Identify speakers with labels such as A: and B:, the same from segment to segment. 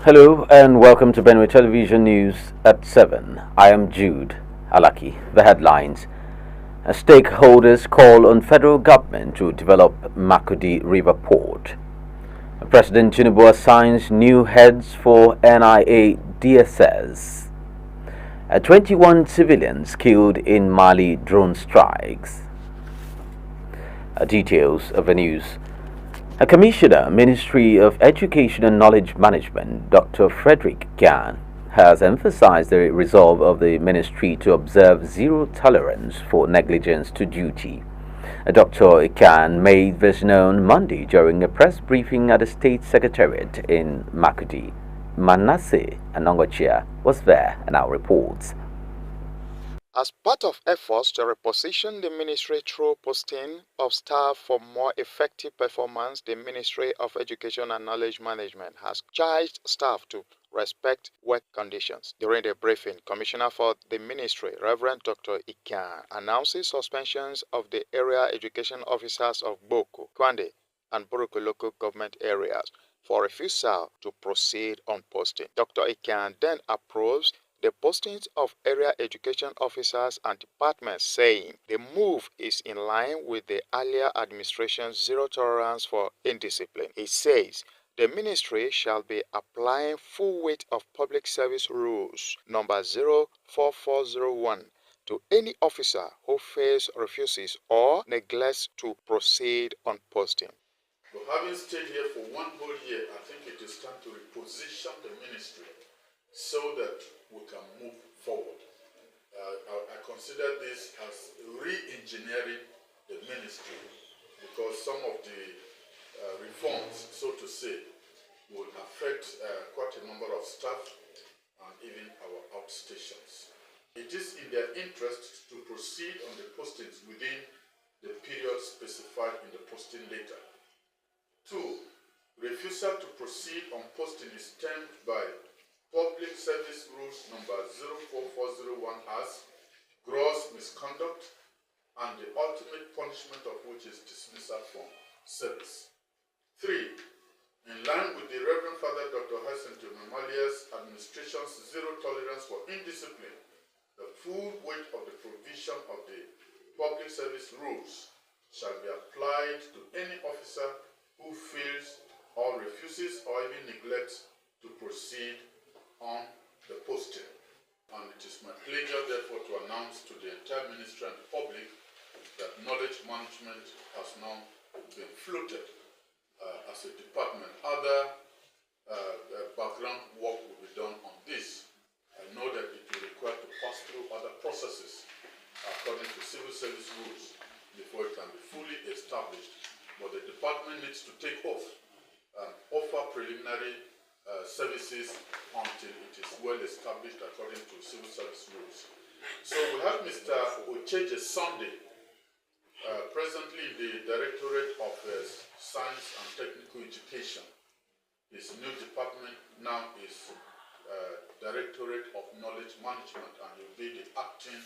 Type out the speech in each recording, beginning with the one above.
A: Hello and welcome to Benue Television News at 7. I am Jude Alaki. The headlines. Stakeholders call on federal government to develop Makudi River Port. President Tinubu assigns new heads for NIA DSS. 21 civilians killed in Mali drone strikes. Details of the news. A Commissioner, Ministry of Education and Knowledge Management, Dr. Frederick Gan, has emphasized the resolve of the ministry to observe zero tolerance for negligence to duty. Dr. Gan made this known Monday during a press briefing at the State Secretariat in Makudi. Manasseh Anongochia was there and now reports.
B: As part of efforts to reposition the ministry through posting of staff for more effective performance, the Ministry of Education and Knowledge Management has charged staff to respect work conditions. During the briefing, Commissioner for the Ministry, Reverend Dr. Ikan, announces suspensions of the area education officers of Boko, Kwande, and Buruku local government areas for refusal to proceed on posting. Dr. Ikan then approves the postings of area education officers and departments, saying the move is in line with the earlier administration's zero tolerance for indiscipline. He says the ministry shall be applying full weight of public service rules number 04401 to any officer who fails, refuses, or neglects to proceed on posting.
C: But having stayed here for one whole year, I think it is time to reposition the ministry so that we can move forward. I consider this as re-engineering the ministry because some of the reforms, so to say, will affect quite a number of staff and even our outstations. It is in their interest to proceed on the postings within the period specified in the posting letter. 2. Refusal to proceed on posting is termed by Public Service Rules number 04401 as gross misconduct and the ultimate punishment of which is dismissal from service. 3. In line with the Reverend Father Dr. Hyacinth Memalia's administration's zero tolerance for indiscipline, the full weight of the provision of the Public Service Rules shall be applied to any officer who fails or refuses or even neglects to proceed on the posting. And it is my pleasure therefore to announce to the entire ministry and the public that knowledge management has now been floated as a department. Other background work will be done on this. I know that it will require to pass through other processes according to civil service rules before it can be fully established. But the department needs to take off and offer preliminary services until it is well established according to civil service rules. So we have Mr. Ocheje Sunday, presently in the Directorate of Science and Technical Education. His new department now is Directorate of Knowledge Management, and he will be the acting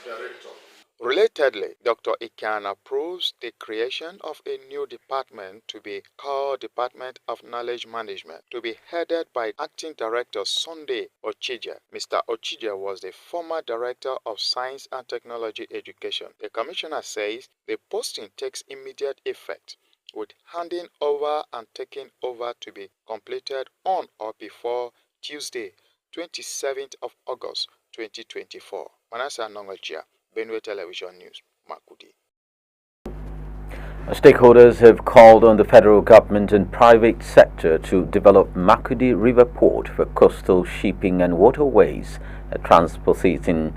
C: director.
B: Relatedly, Dr. Ikan approves the creation of a new department to be called Department of Knowledge Management, to be headed by Acting Director Sunday Ochija. Mr. Ochija was the former Director of Science and Technology Education. The Commissioner says the posting takes immediate effect, with handing over and taking over to be completed on or before Tuesday, 27th of August, 2024. Manasseh Anongochia, Benue Television News, Makudi.
A: Stakeholders have called on the federal government and private sector to develop Makudi River Port for coastal shipping and waterways, transportation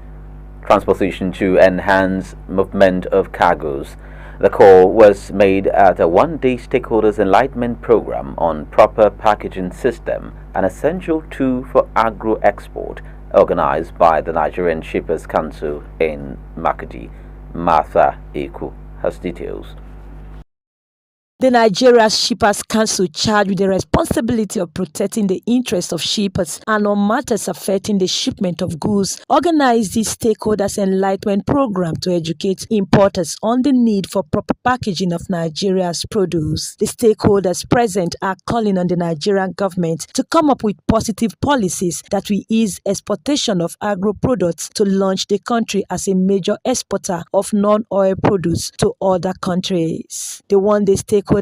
A: to enhance movement of cargoes. The call was made at a one-day stakeholders enlightenment program on proper packaging system, an essential tool for agro-export, organized by the Nigerian Shippers Council in Makudi. Martha Eku has details.
D: The Nigeria Shippers Council, charged with the responsibility of protecting the interests of shippers and on matters affecting the shipment of goods, organized the stakeholders enlightenment program to educate importers on the need for proper packaging of Nigeria's produce. The stakeholders present are calling on the Nigerian government to come up with positive policies that will ease exportation of agro products to launch the country as a major exporter of non-oil produce to other countries. The one-day stakeholders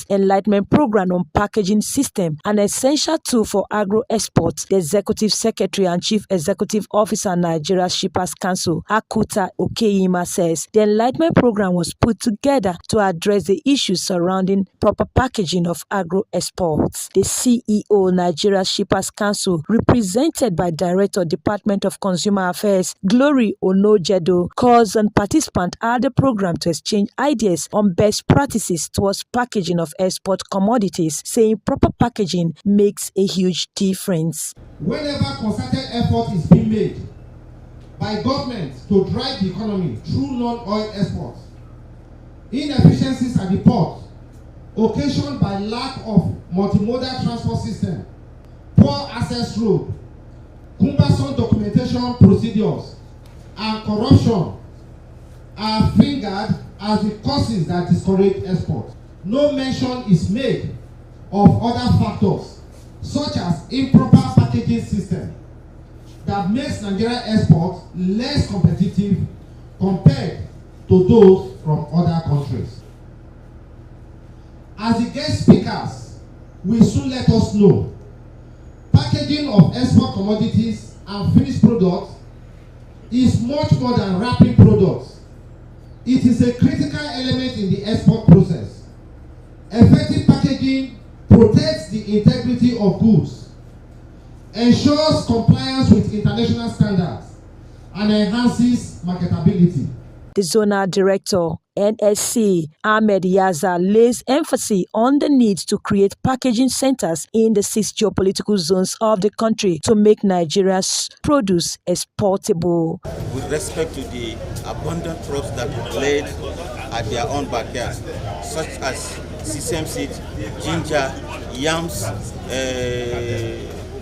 D: enlightenment program on packaging system, an essential tool for agro exports, the Executive Secretary and Chief Executive Officer Nigeria Shippers Council, Akuta Okeyima, says the enlightenment program was put together to address the issues surrounding proper packaging of agro exports. The CEO Nigeria Shippers Council, represented by Director Department of Consumer Affairs Glory Onojedo, calls on participants at the program to exchange ideas on best practices towards packaging of export commodities, saying proper packaging makes a huge difference.
E: Whenever concerted effort is being made by government to drive the economy through non-oil exports, inefficiencies at the port occasioned by lack of multimodal transport system, poor access road, cumbersome documentation procedures, and corruption are fingered as the causes that discourage export. No mention is made of other factors such as improper packaging system that makes Nigeria exports less competitive compared to those from other countries. As the guest speakers will soon let us know, packaging of export commodities and finished products is much more than wrapping products. It is a critical element in the export process. Effective packaging protects the integrity of goods, ensures compliance with international standards, and enhances marketability.
D: The Zonal Director, NSC, Ahmed Yaza, lays emphasis on the need to create packaging centers in the 6 geopolitical zones of the country to make Nigeria's produce exportable.
F: With respect to the abundant crops that we laid at their own backyard, such as sesame seed, ginger, yams,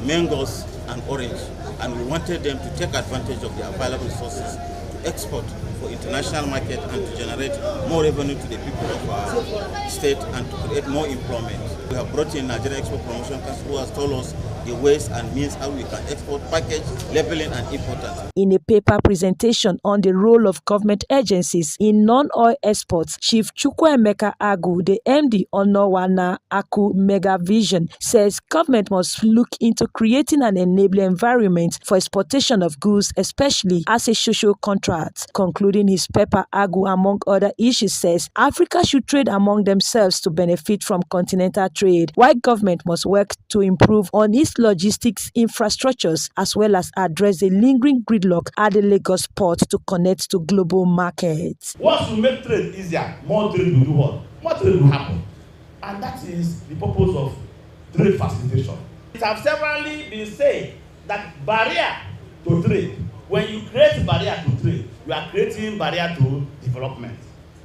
F: mangoes, and orange. And we wanted them to take advantage of the available resources to export for international market and to generate more revenue to the people of our state and to create more employment. We have brought in Nigeria Export Promotion Council, who has told us the ways and means how we can export, package, labeling, and importance.
D: In a paper presentation on the role of government agencies in non-oil exports, Chief Chukwuemeka Agu, the MD on Nowana Aku Mega Vision, says government must look into creating an enabling environment for exportation of goods, especially as a social contract. Concluding his paper, Agu, among other issues, says Africa should trade among themselves to benefit from continental trade, while government must work to improve on its logistics infrastructures as well as address the lingering gridlock at the Lagos port to connect to global markets.
G: Once we make trade easier, more trade will do what? More trade will happen. And that is the purpose of trade facilitation. It has severally been said that barrier to trade, when you create barrier to trade, you are creating barrier to development.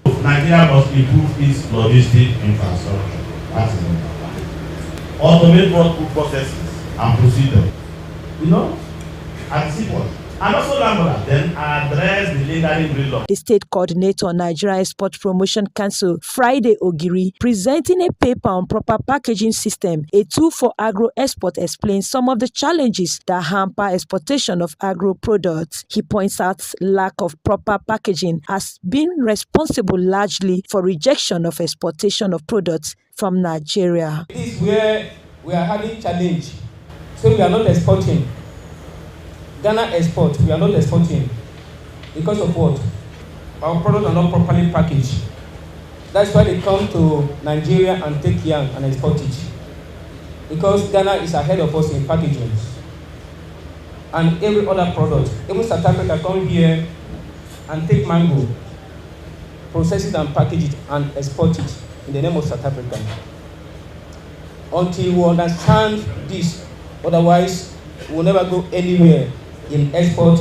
G: Nigeria must improve its logistic infrastructure. That's it. Automate work processes and procedure, and seaport, and also landlord, then address the lingering gridlock.
D: The state coordinator, Nigeria Export Promotion Council, Friday Ogiri, presenting a paper on proper packaging system, a tool for agro export, explains some of the challenges that hamper exportation of agro products. He points out lack of proper packaging as being responsible largely for rejection of exportation of products from Nigeria.
H: This is where we are having challenge. So we are not exporting. Ghana export, we are not exporting. Because of what? Our products are not properly packaged. That's why they come to Nigeria and take yam and export it. Because Ghana is ahead of us in packaging. And every other product, even South Africa come here and take mango, process it and package it and export it in the name of South Africa. Until we understand this, otherwise we will never go anywhere in export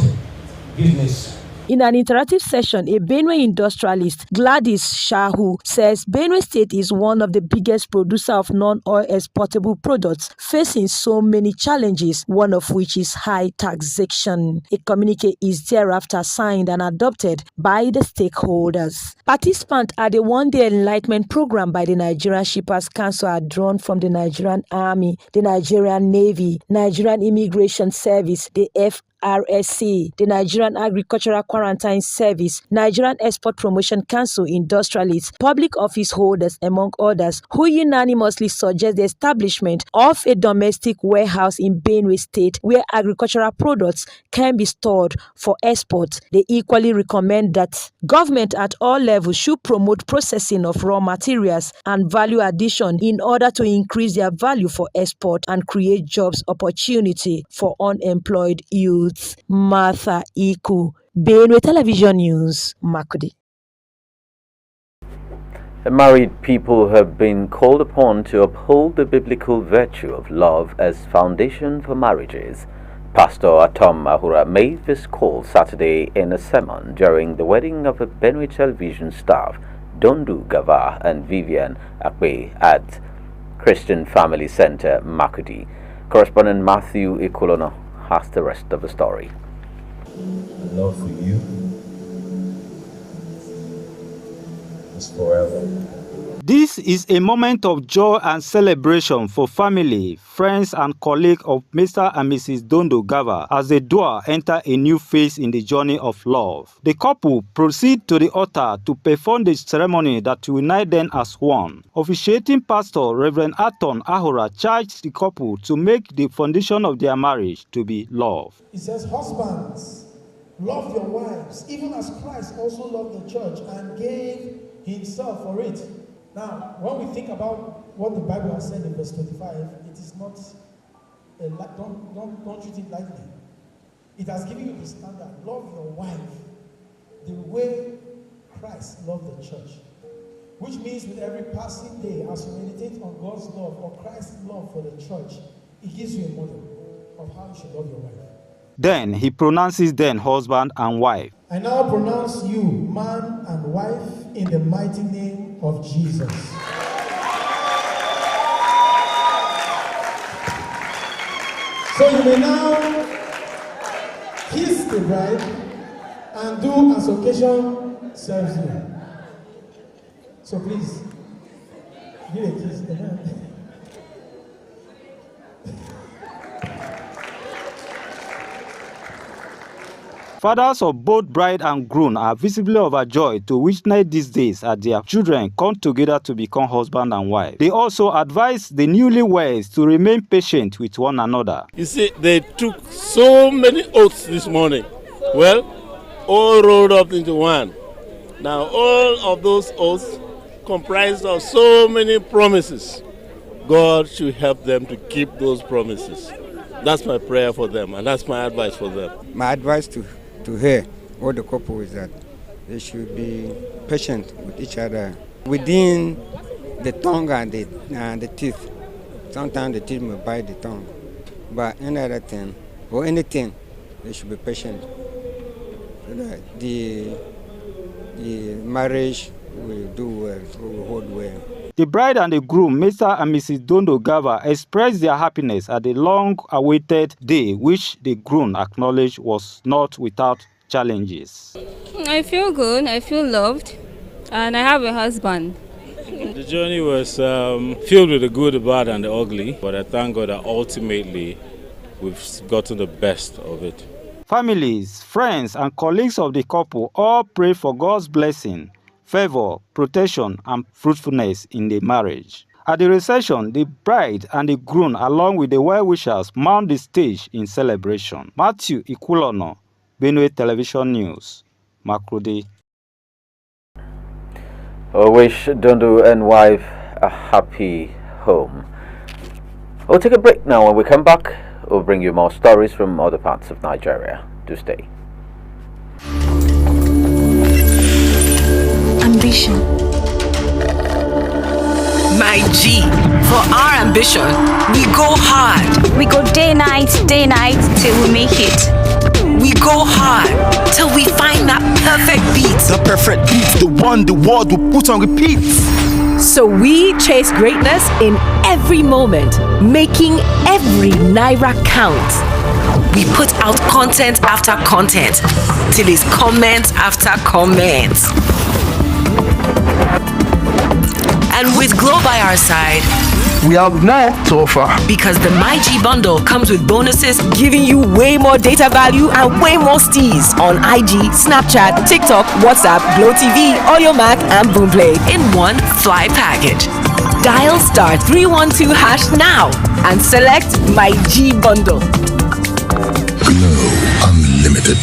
H: business.
D: In an interactive session, a Benue industrialist, Gladys Shahu, says Benue State is one of the biggest producers of non-oil exportable products, facing so many challenges, one of which is high taxation. A communique is thereafter signed and adopted by the stakeholders. Participants at the one-day enlightenment program by the Nigerian Shippers Council are drawn from the Nigerian Army, the Nigerian Navy, Nigerian Immigration Service, the RSC, the Nigerian Agricultural Quarantine Service, Nigerian Export Promotion Council, industrialists, public office holders, among others, who unanimously suggest the establishment of a domestic warehouse in Benue State where agricultural products can be stored for export. They equally recommend that government at all levels should promote processing of raw materials and value addition in order to increase their value for export and create jobs opportunity for unemployed youth. Martha Iku, Benue Television News, Makudi.
A: Married people have been called upon to uphold the biblical virtue of love as foundation for marriages. Pastor Atom Ahura made this call Saturday in a sermon during the wedding of a Benue television staff, Dondu Gava and Vivian Akwe, at Christian Family Center, Makudi. Correspondent Matthew Ikolono has the rest of the story.
I: Love for you is forever.
J: This is a moment of joy and celebration for family, friends and colleagues of Mr. and Mrs. Dondo Gava as the duo enter a new phase in the journey of love. The couple proceed to the altar to perform the ceremony that will unite them as one. Officiating Pastor Reverend Aton Ahura charged the couple to make the foundation of their marriage to be love.
K: He says, husbands, love your wives, even as Christ also loved the church and gave himself for it. Now, when we think about what the Bible has said in verse 25, it is not, don't treat it lightly. It has given you the standard. Love your wife the way Christ loved the church. Which means with every passing day, as you meditate on God's love or Christ's love for the church, it gives you a model of how you should love your wife.
J: Then he pronounces them husband and wife.
K: I now pronounce you man and wife in the mighty name of Jesus. So you may now kiss the bride and do as occasion serves you. So please, give a kiss.
J: Fathers of both bride and groom are visibly overjoyed to witness these days as their children come together to become husband and wife. They also advise the newlyweds to remain patient with one another.
L: You see, they took so many oaths this morning. Well, all rolled up into one. Now, all of those oaths comprised of so many promises. God should help them to keep those promises. That's my prayer for them, and that's my advice for them.
M: My advice to her or the couple is that they should be patient with each other within the tongue and the teeth. Sometimes the teeth may bite the tongue, but any other thing or anything, they should be patient so that the marriage will do well, will hold well.
J: The bride and the groom, Mr. and Mrs. Dondo Gava, expressed their happiness at the long-awaited day, which the groom acknowledged was not without challenges.
N: I feel good, I feel loved, and I have a husband.
O: The journey was filled with the good, the bad, and the ugly, but I thank God that ultimately we've gotten the best of it.
J: Families, friends, and colleagues of the couple all pray for God's blessing, favor, protection, and fruitfulness in the marriage. At the reception, the bride and the groom, along with the well-wishers, mount the stage in celebration. Matthew Ikulono, Benue Television News, Makurdi.
A: I wish Dondo and wife a happy home. We'll take a break now. When we come back, we'll bring you more stories from other parts of Nigeria. Do stay.
P: Ambition. My G, for our ambition, we go hard. We go day night till we make it. We go hard till we find that perfect beat.
Q: The perfect beat, the one the world will put on repeat.
R: So we chase greatness in every moment, making every naira count.
P: We put out content after content till it's comment after comment. And with Glow by our side,
Q: we have more to offer.
P: Because the MyG bundle comes with bonuses, giving you way more data value and way more steez on IG, Snapchat, TikTok, WhatsApp, Glow TV, Audio Mac, and Boomplay in one fly package. Dial *312# now and select MyG bundle.
S: Glow Unlimited.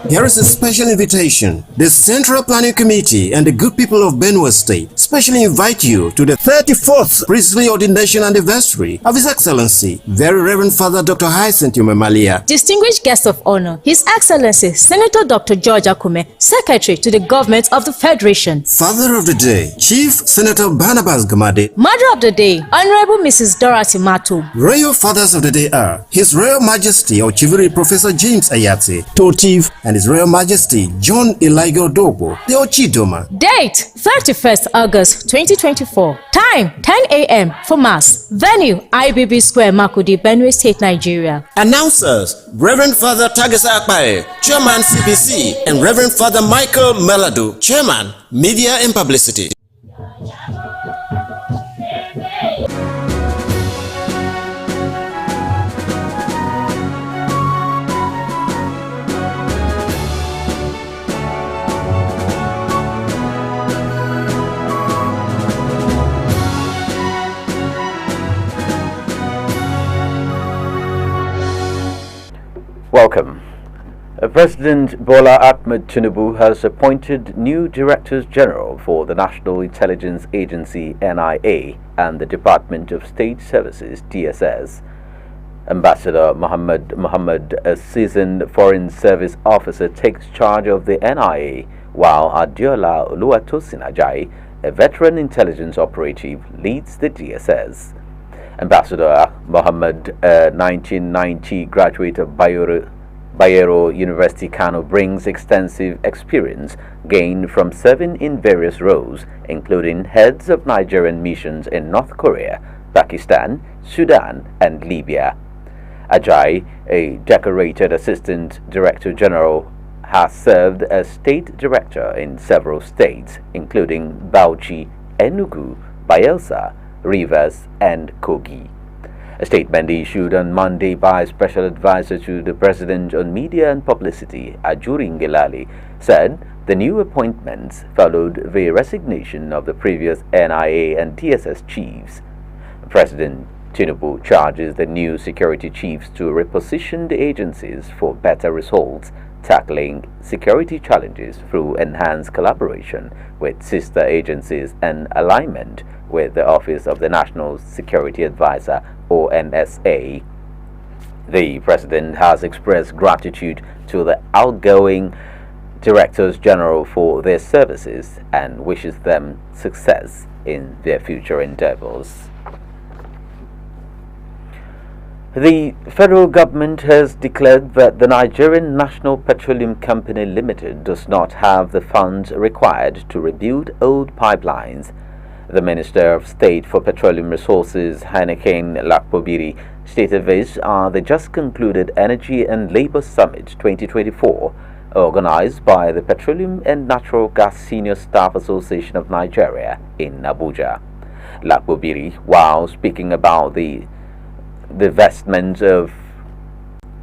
T: Here is a special invitation. The Central Planning Committee and the good people of Benue State specially invite you to the 34th priestly ordination anniversary of His Excellency, Very Reverend Father Dr. Hyacinth Umemalia.
U: Distinguished guest of honor, His Excellency Senator Dr. George Akume, Secretary to the Government of the Federation.
T: Father of the Day, Chief Senator Barnabas Gamade.
U: Mother of the Day, Honorable Mrs. Dorothy Mato.
T: Royal Fathers of the Day are His Royal Majesty Ochiviri Professor James Ayate, Totiv, and His Royal Majesty John Eligo Dobo, the Ochidoma.
U: Date 31st August 2024. Time 10 a.m. for Mass. Venue IBB Square, Makudi, Benue State, Nigeria.
T: Announcers Reverend Father Tagesa Akpae, Chairman CBC, and Reverend Father Michael Melado, Chairman Media and Publicity.
A: Welcome. President Bola Ahmed Tinubu has appointed new Directors General for the National Intelligence Agency (NIA) and the Department of State Services (DSS). Ambassador Mohammed, a seasoned Foreign Service officer, takes charge of the NIA, while Adiola Oluwatosin Ajayi, a veteran intelligence operative, leads the DSS. Ambassador Mohammed, a 1990 graduate of Bayero University, Kano, brings extensive experience gained from serving in various roles, including heads of Nigerian missions in North Korea, Pakistan, Sudan, and Libya. Ajayi, a decorated Assistant Director General, has served as State Director in several states, including Bauchi, Enugu, Bayelsa, Rivers, and Kogi. A statement issued on Monday by Special Advisor to the President on Media and Publicity, Ajuri Ngelale, said the new appointments followed the resignation of the previous NIA and DSS chiefs. President Tinubu charges the new security chiefs to reposition the agencies for better results, tackling security challenges through enhanced collaboration with sister agencies and alignment with the Office of the National Security Advisor, ONSA. The President has expressed gratitude to the outgoing Directors General for their services and wishes them success in their future endeavors. The federal government has declared that the Nigerian National Petroleum Company Limited does not have the funds required to rebuild old pipelines. The Minister of State for Petroleum Resources, Heineken Lakpobiri, stated this at the just concluded Energy and Labour Summit 2024, organized by the Petroleum and Natural Gas Senior Staff Association of Nigeria in Abuja. Lakpobiri, while speaking about the divestment of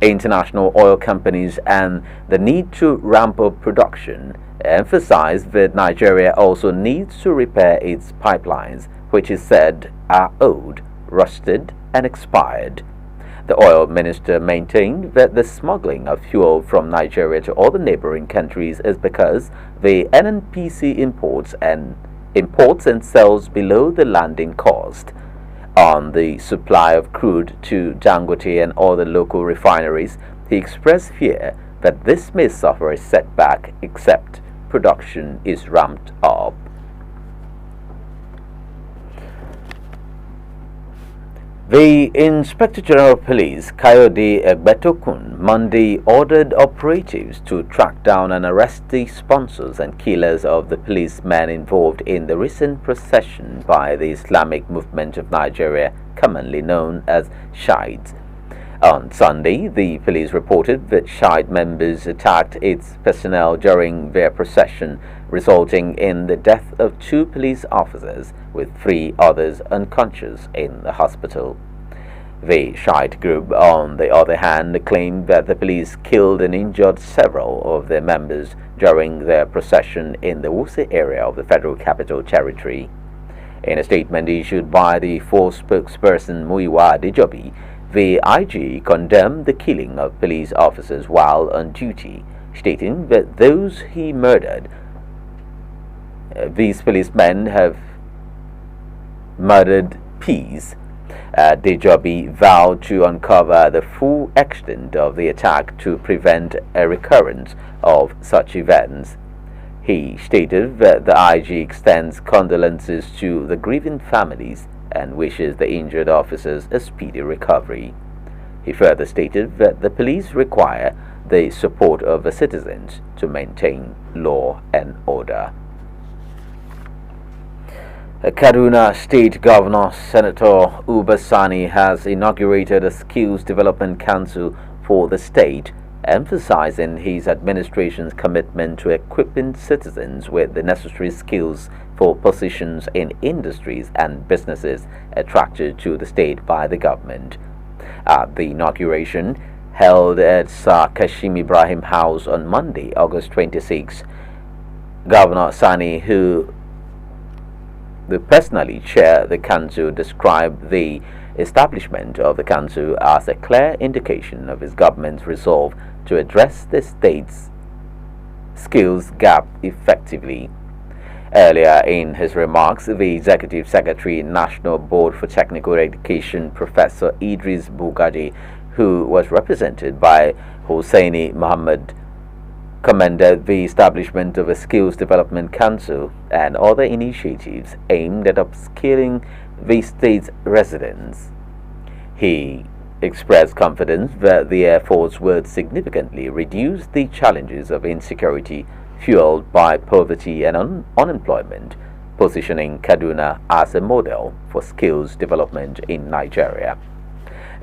A: international oil companies and the need to ramp up production, emphasized that Nigeria also needs to repair its pipelines, which is said are old, rusted, and expired. The oil minister maintained that the smuggling of fuel from Nigeria to other neighboring countries is because the NNPC imports and sells below the landing cost. On the supply of crude to Dangote and other local refineries, he expressed fear that this may suffer a setback except production is ramped up. The Inspector General of Police, Kayode Egbetokun, Monday ordered operatives to track down and arrest the sponsors and killers of the policemen involved in the recent procession by the Islamic Movement of Nigeria, commonly known as Shiites. On Sunday, the police reported that Shiite members attacked its personnel during their procession, resulting in the death of 2 police officers, with 3 others unconscious in the hospital. The Shiite group, on the other hand, claimed that the police killed and injured several of their members during their procession in the Wuse area of the Federal Capital Territory. In a statement issued by the force spokesperson Muyiwa Adejobi, the IG condemned the killing of police officers while on duty, stating that those he murdered, these policemen have murdered peace. Adejobi vowed to uncover the full extent of the attack to prevent a recurrence of such events. He stated that the IG extends condolences to the grieving families and wishes the injured officers a speedy recovery. He further stated that the police require the support of the citizens to maintain law and order. Kaduna State Governor Senator Uba Sani has inaugurated a Skills Development Council for the state, emphasizing his administration's commitment to equipping citizens with the necessary skills for positions in industries and businesses attracted to the state by the government. At the inauguration, held at Sir Kashim Ibrahim House on Monday, August 26, Governor Sani, who personally chaired the council, described the establishment of the council as a clear indication of his government's resolve to address the state's skills gap effectively. Earlier in his remarks, the Executive Secretary, National Board for Technical Education, Professor Idris Bugadi, who was represented by Hosseini Muhammad, commended the establishment of a Skills Development Council and other initiatives aimed at upskilling the state's residents. He expressed confidence that the efforts would significantly reduce the challenges of insecurity fueled by poverty and unemployment, positioning Kaduna as a model for skills development in Nigeria.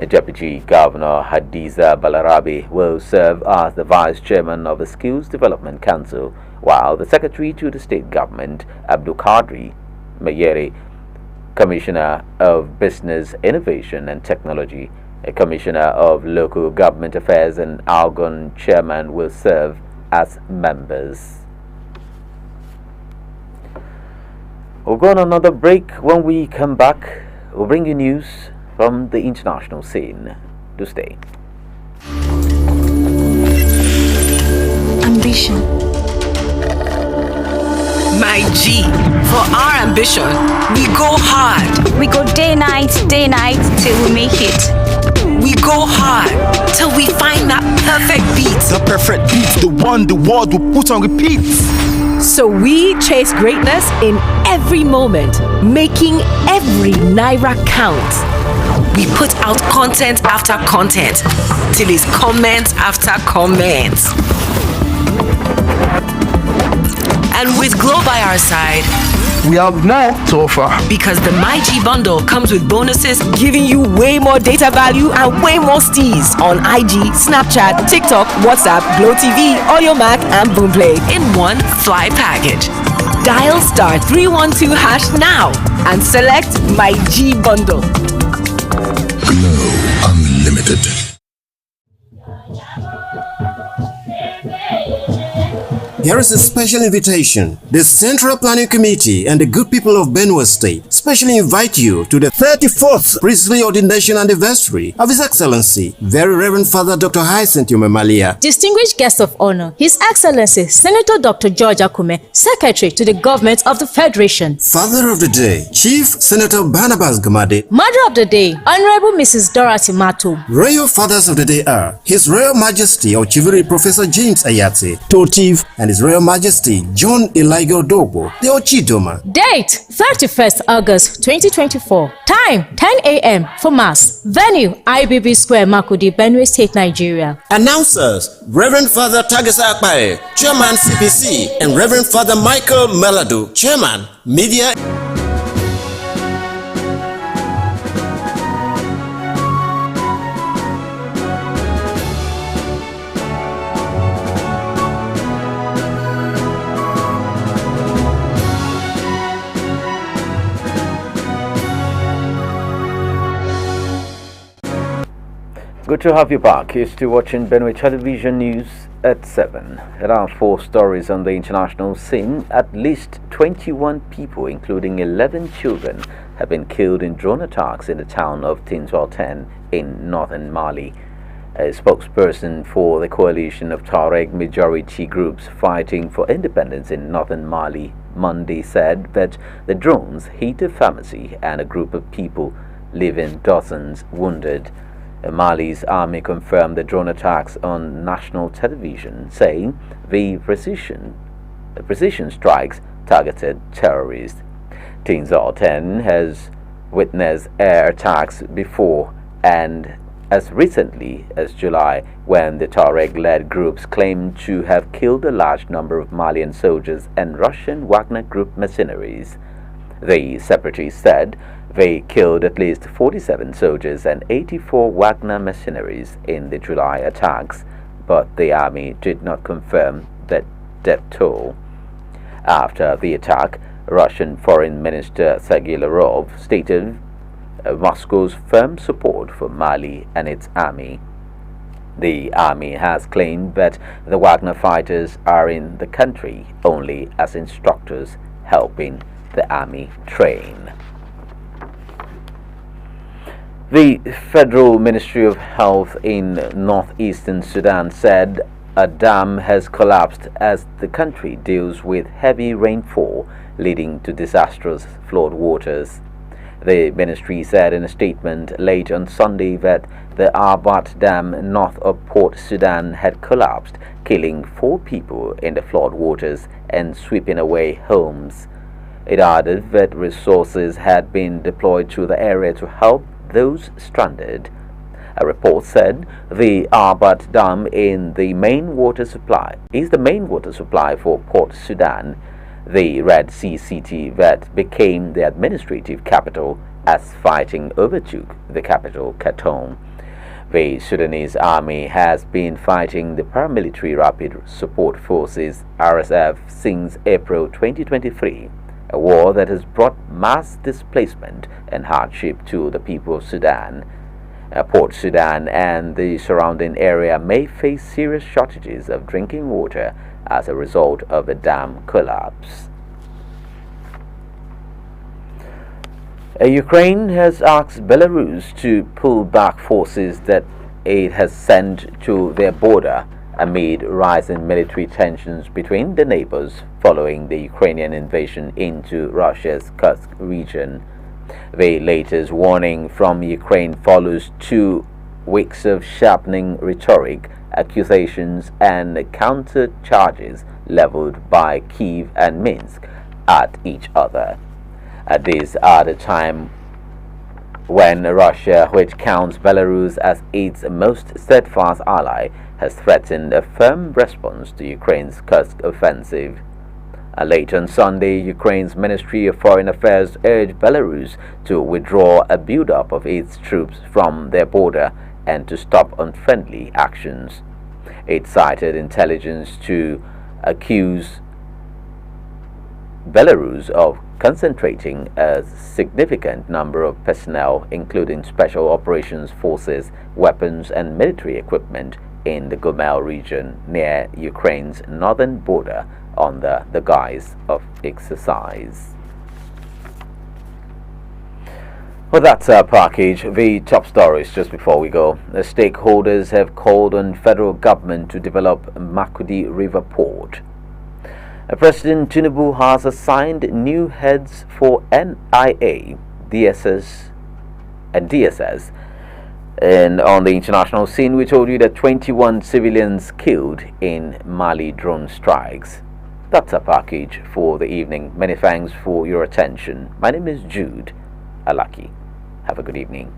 A: Deputy Governor Hadiza Balarabe will serve as the Vice Chairman of the Skills Development Council, while the Secretary to the State Government, Abdul Qadri Mayere, Commissioner of Business, Innovation and Technology, a Commissioner of Local Government Affairs, and Algon Chairman will serve as members. We'll go on another break. When we come back, we'll bring you news from the international scene. Do stay.
U: Ambition. My G, for our ambition, we go hard.
C: We go day night till we make it.
U: We go hard till we find that perfect beat.
Q: The perfect beat, the one the world will put on repeat.
R: So we chase greatness in every moment, making every naira count.
U: We put out content after content till it's comment after comment. And with Glow by our side,
Q: we have more to offer.
U: Because the MyG bundle comes with bonuses, giving you way more data value and way more steez on IG, Snapchat, TikTok, WhatsApp, Glow TV, Audio Mac, and Boomplay in one fly package. Dial *312# now and select MyG bundle.
S: Glow Unlimited.
T: Here is a special invitation. The Central Planning Committee and the good people of Benue State specially invite you to the 34th priestly ordination anniversary of His Excellency, Very Reverend Father Dr. Hyacinth Umemalia.
U: Distinguished guest of honor, His Excellency Senator Dr. George Akume, Secretary to the Government of the Federation.
T: Father of the Day, Chief Senator Barnabas Gamade.
U: Mother of the Day, Honorable Mrs. Dorothy Mato.
T: Royal Fathers of the Day are His Royal Majesty Ochiviri Professor James Ayate, Totiv, and His His Royal Majesty John Eligo Dogo, the Ochidoma.
B: Date 31st August 2024. Time 10 a.m. for Mass. Venue IBB Square, Makudi, Benue State, Nigeria.
T: Announcers Reverend Father Tagesa Akpae, Chairman CPC, and Reverend Father Michael Melado, Chairman, Media.
A: Good to have you back. You're still watching Benue Television News at 7. Around 4 stories on the international scene. At least 21 people, including 11 children, have been killed in drone attacks in the town of Tinsualten in northern Mali. A spokesperson for the coalition of Tuareg majority groups fighting for independence in northern Mali Monday said that the drones hit a pharmacy and a group of people, leaving dozens wounded. Mali's army confirmed the drone attacks on national television, saying the precision strikes targeted terrorists. Tinsualten has witnessed air attacks before, and as recently as July, when the Tuareg-led groups claimed to have killed a large number of Malian soldiers and Russian Wagner Group mercenaries. The separatists said they killed at least 47 soldiers and 84 Wagner mercenaries in the July attacks, but the army did not confirm that death toll. After the attack, Russian Foreign Minister Sergei Lavrov stated Moscow's firm support for Mali and its army. The army has claimed that the Wagner fighters are in the country only as instructors, helping the army train. The Federal Ministry of Health in northeastern Sudan said a dam has collapsed as the country deals with heavy rainfall, leading to disastrous flood waters. The ministry said in a statement late on Sunday that the Arbat Dam north of Port Sudan had collapsed, killing 4 people in the flood waters and sweeping away homes. It added that resources had been deployed to the area to help those stranded. A report said the Arbat Dam is the main water supply for Port Sudan, the Red Sea city that became the administrative capital as fighting overtook the capital, Khartoum. The Sudanese army has been fighting the paramilitary Rapid Support Forces (RSF) since April 2023. A war that has brought mass displacement and hardship to the people of Sudan. Port Sudan and the surrounding area may face serious shortages of drinking water as a result of the dam collapse. Ukraine has asked Belarus to pull back forces that it has sent to their border amid rising military tensions between the neighbors following the Ukrainian invasion into Russia's Kursk region. The latest warning from Ukraine follows 2 weeks of sharpening rhetoric, accusations and counter charges leveled by Kyiv and Minsk at each other. At this at a time when Russia, which counts Belarus as its most steadfast ally, has threatened a firm response to Ukraine's Kursk offensive. Late on Sunday, Ukraine's Ministry of Foreign Affairs urged Belarus to withdraw a buildup of its troops from their border and to stop unfriendly actions. It cited intelligence to accuse Belarus of concentrating a significant number of personnel, including special operations forces, weapons and military equipment in the Gomel region near Ukraine's northern border under the guise of exercise. Well, that's our package. The top stories just before we go. The stakeholders have called on federal government to develop Makudi River Port. President Tinubu has assigned new heads for NIA, DSS and DSS. And on the international scene, we told you that 21 civilians killed in Mali drone strikes. That's our package for the evening. Many thanks for your attention. My name is Jude Alaki. Have a good evening.